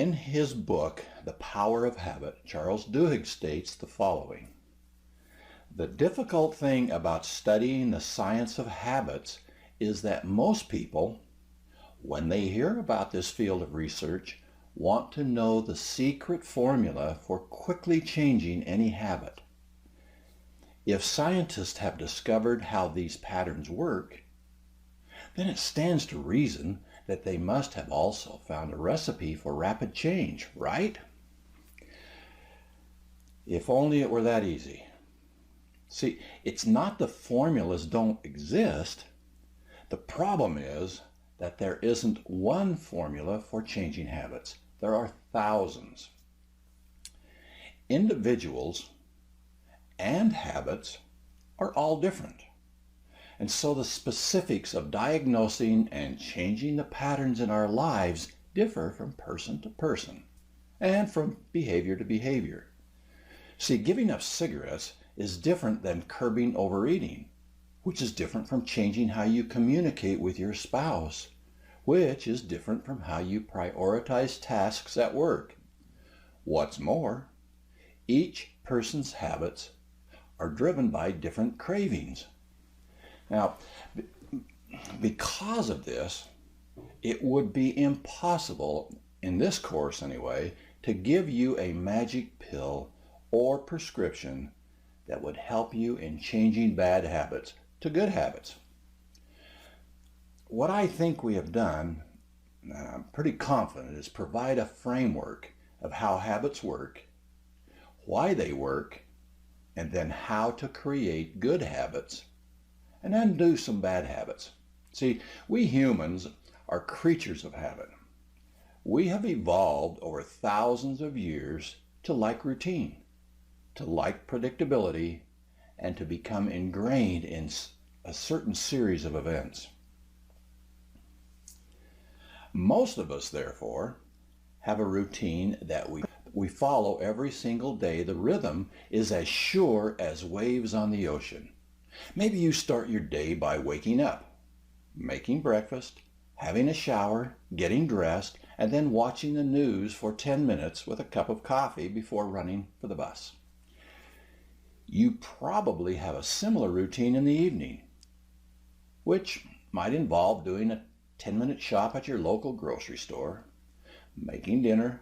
In his book, The Power of Habit, Charles Duhigg states the following: "The difficult thing about studying the science of habits is that most people, when they hear about this field of research, want to know the secret formula for quickly changing any habit. If scientists have discovered how these patterns work, then it stands to reason that they must have also found a recipe for rapid change, right? If only it were that easy. See, it's not the formulas don't exist. The problem is that there isn't one formula for changing habits. There are thousands. Individuals and habits are all different. And so the specifics of diagnosing and changing the patterns in our lives differ from person to person and from behavior to behavior. See, giving up cigarettes is different than curbing overeating, which is different from changing how you communicate with your spouse, which is different from how you prioritize tasks at work. What's more, each person's habits are driven by different cravings. Now, because of this, it would be impossible, in this course anyway, to give you a magic pill or prescription that would help you in changing bad habits to good habits. What I think we have done, and I'm pretty confident, is provide a framework of how habits work, why they work, and then how to create good habits and undo some bad habits. See, we humans are creatures of habit. We have evolved over thousands of years to like routine, to like predictability, and to become ingrained in a certain series of events. Most of us, therefore, have a routine that we follow every single day. The rhythm is as sure as waves on the ocean. Maybe you start your day by waking up, making breakfast, having a shower, getting dressed, and then watching the news for 10 minutes with a cup of coffee before running for the bus. You probably have a similar routine in the evening, which might involve doing a 10-minute shop at your local grocery store, making dinner,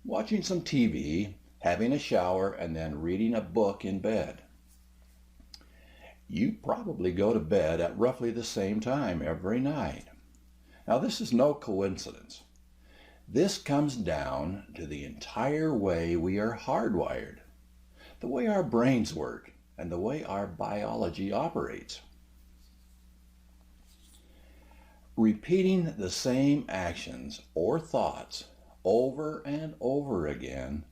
watching some TV, having a shower, and then reading a book in bed. You probably go to bed at roughly the same time every night. Now, this is no coincidence. This comes down to the entire way we are hardwired, the way our brains work, and the way our biology operates. Repeating the same actions or thoughts over and over again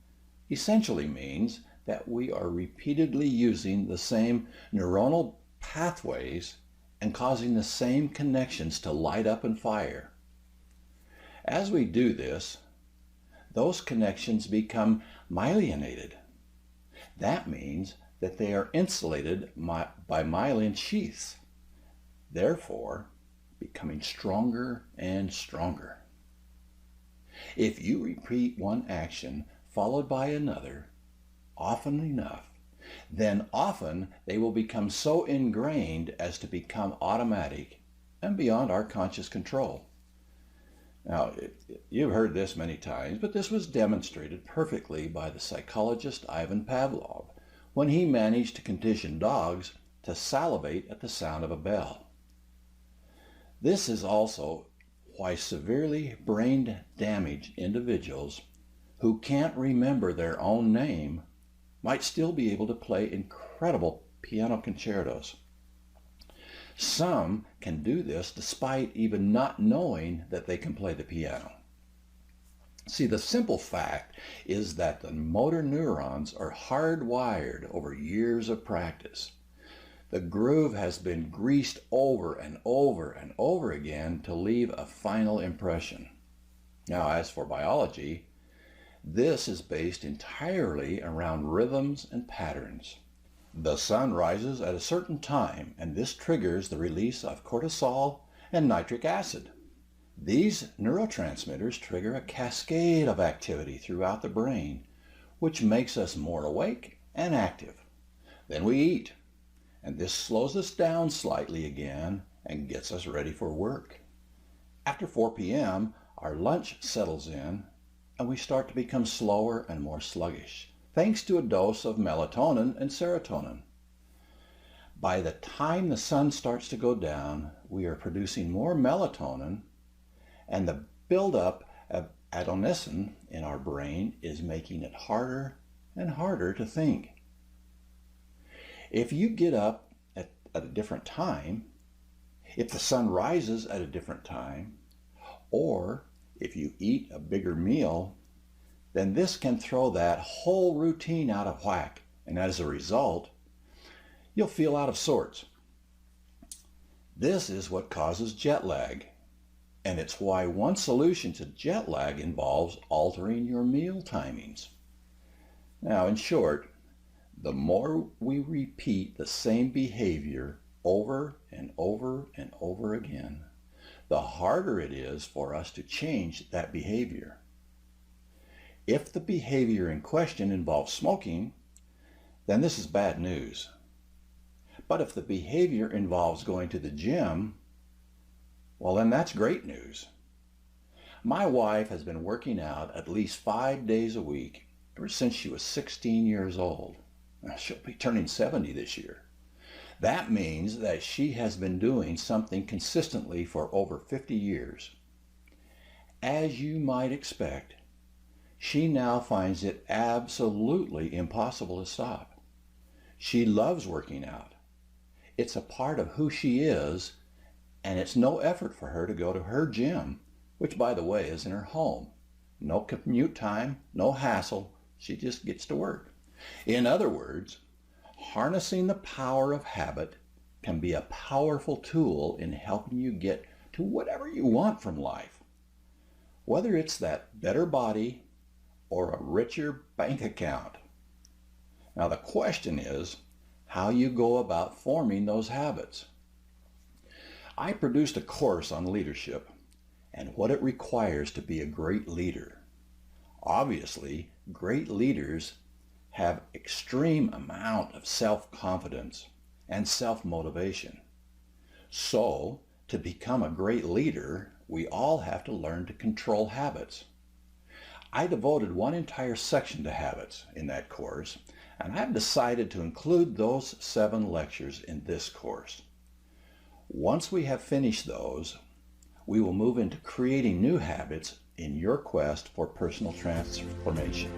essentially means that we are repeatedly using the same neuronal pathways and causing the same connections to light up and fire. As we do this, those connections become myelinated. That means that they are insulated by myelin sheaths, therefore becoming stronger and stronger. If you repeat one action followed by another often enough, then often they will become so ingrained as to become automatic and beyond our conscious control. Now, you've heard this many times, but this was demonstrated perfectly by the psychologist Ivan Pavlov when he managed to condition dogs to salivate at the sound of a bell. This is also why severely brain-damaged individuals who can't remember their own name might still be able to play incredible piano concertos. Some can do this despite even not knowing that they can play the piano. See, the simple fact is that the motor neurons are hardwired over years of practice. The groove has been greased over and over and over again to leave a final impression. Now, as for biology, this is based entirely around rhythms and patterns. The sun rises at a certain time, and this triggers the release of cortisol and nitric acid. These neurotransmitters trigger a cascade of activity throughout the brain, which makes us more awake and active. Then we eat, and this slows us down slightly again and gets us ready for work. After 4 p.m., our lunch settles in, and we start to become slower and more sluggish, thanks to a dose of melatonin and serotonin. By the time the sun starts to go down, we are producing more melatonin, and the buildup of adenosine in our brain is making it harder and harder to think. If you get up at a different time, if the sun rises at a different time, or if you eat a bigger meal, then this can throw that whole routine out of whack, and as a result, you'll feel out of sorts. This is what causes jet lag, and it's why one solution to jet lag involves altering your meal timings. Now, in short, the more we repeat the same behavior over and over and over again, the harder it is for us to change that behavior. If the behavior in question involves smoking, then this is bad news. But if the behavior involves going to the gym, well, then that's great news. My wife has been working out at least 5 days a week ever since she was 16 years old. She'll be turning 70 this year. That means that she has been doing something consistently for over 50 years. As you might expect, she now finds it absolutely impossible to stop. She loves working out. It's a part of who she is, and it's no effort for her to go to her gym, which, by the way, is in her home. No commute time, no hassle. She just gets to work. In other words, harnessing the power of habit can be a powerful tool in helping you get to whatever you want from life. Whether it's that better body or a richer bank account. Now the question is how you go about forming those habits. I produced a course on leadership and what it requires to be a great leader. Obviously, great leaders have extreme amount of self-confidence and self-motivation. So, to become a great leader, we all have to learn to control habits. I devoted one entire section to habits in that course, and I've decided to include those 7 lectures in this course. Once we have finished those, we will move into creating new habits in your quest for personal transformation.